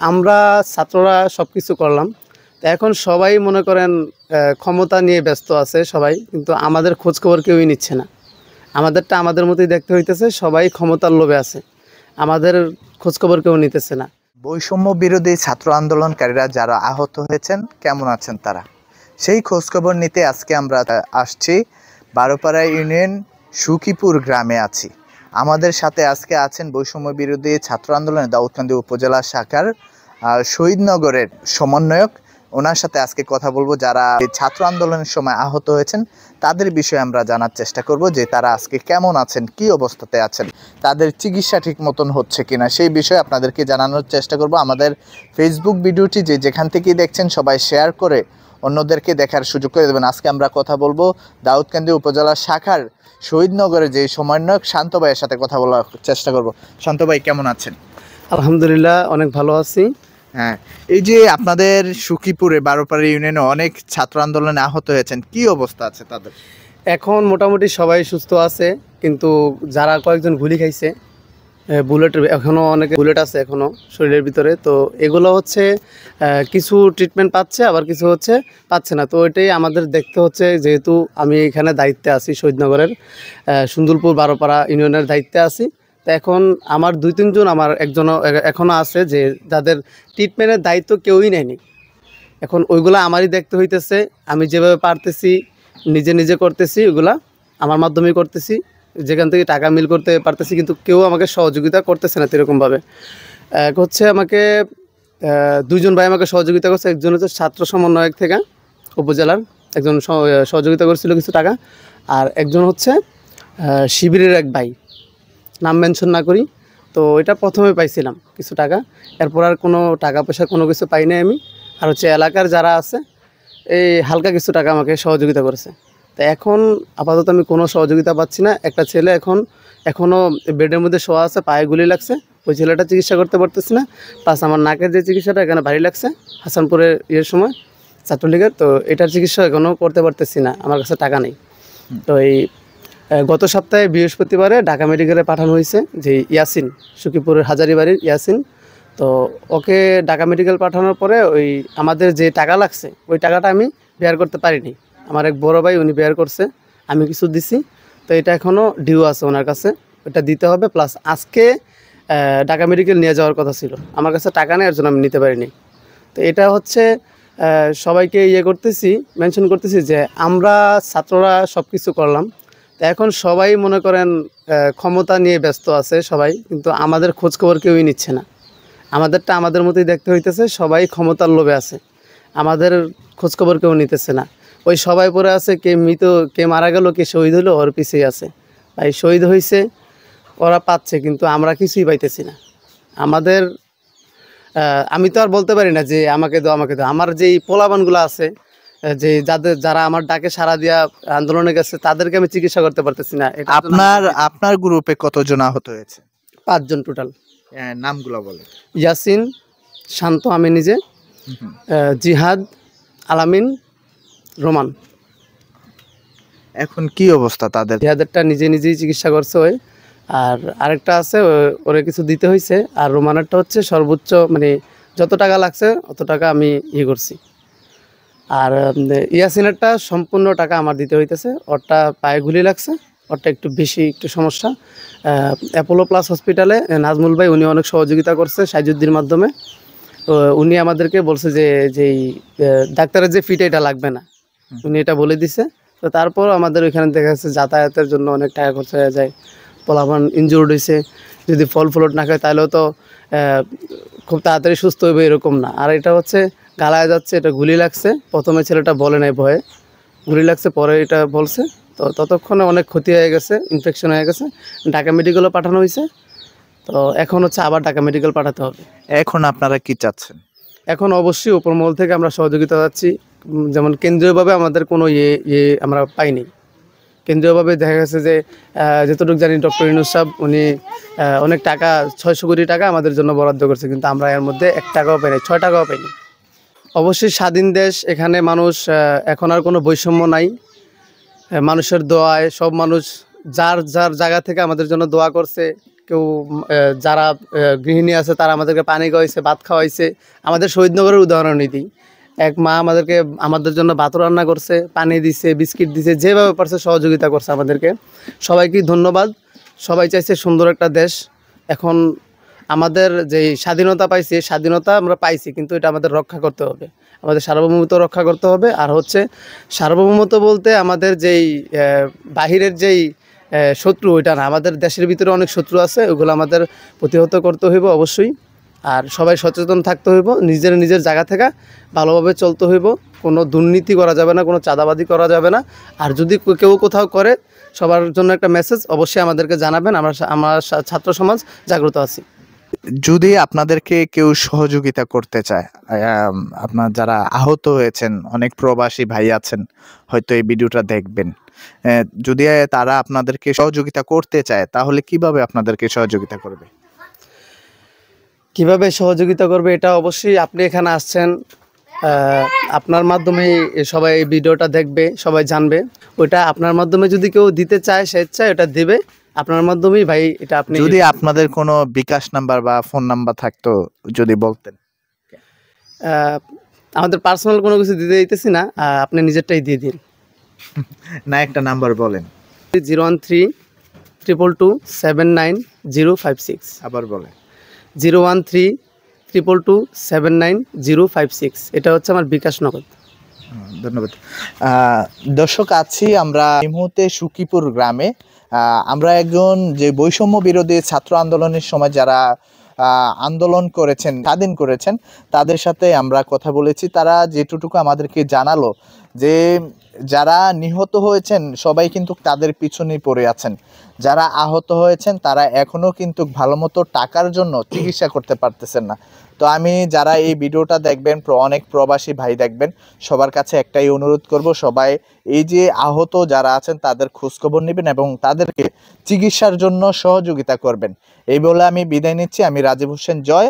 আমরা ছাত্ররা সবকিছু করলাম। তো এখন সবাই মনে করেন ক্ষমতা নিয়ে ব্যস্ত আছে সবাই, কিন্তু আমাদের খোঁজখবর কেউই নিচ্ছে না। আমাদেরটা আমাদের মতোই দেখতে হইতেছে, সবাই ক্ষমতার লোভে আছে, আমাদের খোঁজখবর কেউ নিতেছে না। বৈষম্য বিরোধী ছাত্র আন্দোলনকারীরা যারা আহত হয়েছেন কেমন আছেন তারা, সেই খোঁজখবর নিতে আজকে আমরা আসছি বারোপাড়া ইউনিয়ন সুকিপুর গ্রামে আছি। আমাদের সাথে আজকে আছেন বৈষম্য বিরোধী ছাত্র আন্দোলনের দাউদকান্দি উপজেলা শাখার শহীদনগরের সমন্বয়ক। ওনার সাথে আজকে কথা বলবো, যারা ছাত্র আন্দোলনের সময় আহত হয়েছেন তাদের বিষয়ে আমরা জানার চেষ্টা করব যে তারা আজকে কেমন আছেন, কি অবস্থাতে আছেন, তাদের চিকিৎসা ঠিক মতন হচ্ছে কিনা সেই বিষয়ে আপনাদেরকে জানানোর চেষ্টা করব। আমাদের ফেসবুক ভিডিওটি যেখান থেকেই দেখছেন সবাই শেয়ার করে অন্যদেরকে দেখার সুযোগ করে দেবেন। আজকে আমরা কথা বলবো দাউদকান্দি উপজেলা শাখার শহীদনগরের যে সমন্বয়ক শান্ত ভাইয়ের সাথে কথা বলার চেষ্টা করব। শান্ত ভাই কেমন আছেন? আলহামদুলিল্লাহ, অনেক ভালো আছি। হ্যাঁ, এই যে আপনাদের সুকিপুরে বারোপাড়া ইউনিয়নে অনেক ছাত্র আন্দোলনে আহত হয়েছেন, কি অবস্থা আছে তাদের? এখন মোটামুটি সবাই সুস্থ আছে, কিন্তু যারা কয়েকজন গুলি খাইছে, বুলেট এখনও অনেকে বুলেট আছে এখনও শরীরের ভিতরে, তো এগুলো হচ্ছে কিছু ট্রিটমেন্ট পাচ্ছে, আবার কিছু হচ্ছে পাচ্ছে না। তো এটাই আমাদের দেখতে হচ্ছে, যেহেতু আমি এখানে দায়িত্বে আছি শহীদনগরের সুন্দরপুর বারোপাড়া ইউনিয়নের দায়িত্বে আছি। তো এখন আমার 2-3 জন, আমার একজনও এখনও আছে যে যাদের ট্রিটমেন্টের দায়িত্ব কেউই নেয়নি। এখন ওইগুলো আমারই দেখতে হইতেছে, আমি যেভাবে পারতেছি নিজে নিজে করতেছি, ওইগুলা আমার মাধ্যমেই করতেছি, যেখান থেকে টাকা মিল করতে পারতেছি, কিন্তু কেউ আমাকে সহযোগিতা করতেছে না সেরকমভাবে। এক হচ্ছে আমাকে 2জন ভাই আমাকে সহযোগিতা করছে। একজন হচ্ছে ছাত্র সমন্বয়ক থেকে উপজেলার একজন সহযোগিতা করছিল কিছু টাকা, আর একজন হচ্ছে শিবিরের এক ভাই, নাম মেনশন না করি। তো এটা প্রথমে পাইছিলাম কিছু টাকা, এরপর আর কোনো টাকা পয়সা কোনো কিছু পাই নাই আমি। আর হচ্ছে এলাকার যারা আছে এই হালকা কিছু টাকা আমাকে সহযোগিতা করেছে। তো এখন আপাতত আমি কোনো সহযোগিতা পাচ্ছি না। একটা ছেলে এখনও বেডের মধ্যে শোয়া আছে, পায়ে গুলি লাগছে, ওই ছেলেটা চিকিৎসা করতে পারতেছি না। প্লাস আমার নাকের যে চিকিৎসাটা এখানে ভারী লাগছে হাসানপুরের সময় ছাত্রলীগের, তো এটার চিকিৎসা এখনও করতে পারতেছি না, আমার কাছে টাকা নেই। তো এই গত সপ্তাহে বৃহস্পতিবারে ঢাকা মেডিকেলে পাঠানো হয়েছে যে ইয়াসিন, সুকিপুরের হাজারিবাড়ির ইয়াসিন। তো ওকে ঢাকা মেডিকেল পাঠানোর পরে ওই আমাদের যে টাকা লাগছে ওই টাকাটা আমি বেয়ার করতে পারিনি। আমার এক বড় ভাই উনি বেয়ার করছে, আমি কিছু দিছি। তো এটা এখনও ডিউ আছে ওনার কাছে, ওটা দিতে হবে। প্লাস আজকে ঢাকা মেডিকেল নিয়ে যাওয়ার কথা ছিল, আমার কাছে টাকা নেই, এর জন্য আমি নিতে পারিনি। তো এটা হচ্ছে সবাইকে করতেছি, মেনশন করতেছি যে আমরা ছাত্ররা সব কিছু করলাম। তো এখন সবাই মনে করেন ক্ষমতা নিয়ে ব্যস্ত আছে সবাই, কিন্তু আমাদের খোঁজখবর কেউই নিচ্ছে না। আমাদেরটা আমাদের মতোই দেখতে হইতেছে, সবাই ক্ষমতার লোভে আছে, আমাদের খোঁজখবর কেউ নিতেছে না। ওই সবাই পড়ে আছে, কে মৃত, কে মারা গেল, কে শহীদ হলো, ওর পিছিয়ে আছে। ভাই শহীদ হয়েছে, ওরা পাচ্ছে, কিন্তু আমরা কিছুই পাইতেছি না। আমাদের আমি তো আর বলতে পারি না যে আমাকে দাও আমাকে দাও। আমার যেই পোলাবানগুলো আছে, যে যারা আমার ডাকে সাড়া দিয়া আন্দোলনে গেছে, তাদেরকে আমি চিকিৎসা করতে পারতেছি না। আপনার গ্রুপে কতজন আহত হয়েছে? 5 জন টোটাল। নামগুলো বলে। ইয়াসিন, শান্ত, আমি নিজে, জিহাদ, আলামিন, রোমান। এখন কি অবস্থা তাদের? জিহাদেরটা নিজে নিজেই চিকিৎসা করছে ওই, আর আরেকটা আছে ওরে কিছু দিতে হয়েছে। আর রোমানেরটা হচ্ছে সর্বোচ্চ, মানে যত টাকা লাগছে অত টাকা আমি করছি। আর ইয়াসিনেরটা সম্পূর্ণ টাকা আমার দিতে হইতেছে। ওরটা পায়ে গুলি লাগছে, ওরটা একটু বেশি একটু সমস্যা। অ্যাপোলো প্লাস হসপিটালে নাজমুল ভাই উনি অনেক সহযোগিতা করছে সাইজুদ্দির মাধ্যমে। তো উনি আমাদেরকে বলছে যে যেই ডাক্তারের যে ফিটা এটা লাগবে না, উনি এটা বলে দিছে। তো তারপর আমাদের ওইখানে দেখা যাচ্ছে যাতায়াতের জন্য অনেক টাকা খরচ হয়ে যায়। পোলাপান ইনজুর্ড হয়েছে, যদি ফল ফ্লুট না খায় তাহলেও তো খুব তাড়াতাড়ি সুস্থ হবে এরকম না। আর এটা হচ্ছে গালায় যাচ্ছে, এটা গুলি লাগছে। প্রথমে ছেলেটা বলে নাই ভয়ে, গুলি লাগছে, পরে এটা বলছে। তো ততক্ষণে অনেক ক্ষতি হয়ে গেছে, ইনফেকশন হয়ে গেছে, ঢাকা মেডিকেলও পাঠানো হয়েছে। তো এখন হচ্ছে আবার ঢাকা মেডিকেল পাঠাতে হবে। এখন আপনারা কি চাচ্ছেন? এখন অবশ্যই উপরমহল থেকে আমরা সহযোগিতা চাচ্ছি। যেমন কেন্দ্রীয়ভাবে আমাদের কোনো আমরা পাইনি। কেন্দ্রীয়ভাবে দেখা গেছে যে যতটুকু জানি ডক্টর ইউনূস সাহেব উনি অনেক টাকা 600 কোটি টাকা আমাদের জন্য বরাদ্দ করছে, কিন্তু আমরা এর মধ্যে 1 টাকাও পাইনি, 6 টাকাও পাইনি। অবশ্যই স্বাধীন দেশ, এখানে মানুষ এখন আর কোনো বৈষম্য নাই। মানুষের দোয়ায় সব মানুষ যার যার জায়গা থেকে আমাদের জন্য দোয়া করছে। কেউ যারা গৃহিণী আছে তারা আমাদেরকে পানি খাওয়াইছে, ভাত খাওয়াইছে। আমাদের শহীদনগরের উদাহরণই দিই, এক মা আমাদের জন্য ভাত রান্না করছে, পানি দিছে, বিস্কিট দিছে, যেভাবে পারছে সহযোগিতা করছে আমাদেরকে। সবাইকে ধন্যবাদ। সবাই চাইছে সুন্দর একটা দেশ। এখন আমাদের যে স্বাধীনতা পাইছি, স্বাধীনতা আমরা পাইছি, কিন্তু এটা আমাদের রক্ষা করতে হবে, আমাদের সার্বভৌমত্ব রক্ষা করতে হবে। আর হচ্ছে সার্বভৌমত্ব বলতে আমাদের যেই বাহিরের যেই শত্রু, ওইটা না, আমাদের দেশের ভিতরে অনেক শত্রু আছে, ওগুলো আমাদের প্রতিহত করতে হইব অবশ্যই। আর সবাই সচেতন থাকতে হইব, নিজের জায়গা থেকে ভালোভাবে চলতে হইব। কোনো দুর্নীতি করা যাবে না, কোনো চাঁদাবাজি করা যাবে না। আর যদি কেউ কোথাও করে, সবার জন্য একটা মেসেজ, অবশ্যই আমাদেরকে জানাবেন। আমরা ছাত্র সমাজ জাগ্রত আছি। যদি আপনাদেরকে কেউ সহযোগিতা করতে চায়, আপনার যারা আহত হয়েছেন, অনেক প্রবাসী ভাই আছেন হয়তো এই ভিডিওটা দেখবেন, যদি তারা আপনাদেরকে সহযোগিতা করতে চায় তাহলে কিভাবে আপনাদেরকে সহযোগিতা করবে? কিভাবে সহযোগিতা করবে এটা অবশ্যই আপনি এখানে আসছেন, আপনার মাধ্যমে সবাই এই ভিডিওটা দেখবে, সবাই জানবে। ওইটা আপনার মাধ্যমে যদি কেউ দিতে চায়, স্বেচ্ছায় এটা দেবে আপনার মাধ্যমেই ভাই। এটা আপনি যদি আপনাদের কোনো বিকাশ নাম্বার বা ফোন নাম্বার থাকতো যদি বলতেন। আমাদের পার্সোনাল কোনো কিছু দিতে দিতেছি না, আপনি নিজেরটাই দিয়ে দিন। না, একটা নাম্বার বলেন। 013-222-79056। আবার বলেন। 013-222-79056। এটা হচ্ছে আমার বিকাশ নগদ। ধন্যবাদ। দর্শক, আছি আমরা এই মুহূর্তে সুকিপুর গ্রামে। আমরা একজন যে বৈষম্য বিরোধী ছাত্র আন্দোলনের সময় যারা আন্দোলন করেছেন, স্বাধীন করেছেন, তাদের সাথে আমরা কথা বলেছি। তারা যেটুকু আমাদেরকে জানালো যে যারা নিহত হয়েছেন সবাই কিন্তু তাদের পিছনেই পড়ে আছেন, যারা আহত হয়েছেন তারা এখনো কিন্তু ভালো মতো টাকার জন্য চিকিৎসা করতে পারতেছেন না। তো আমি যারা এই ভিডিওটা দেখবেন, অনেক প্রবাসী ভাই দেখবেন, সবার কাছে একটাই অনুরোধ করব, সবাই এই যে আহত যারা আছেন তাদের খোঁজখবর নেবেন এবং তাদেরকে চিকিৎসার জন্য সহযোগিতা করবেন। এই বলে আমি বিদায় নিচ্ছি। আমি রাজীব হোসেন জয়।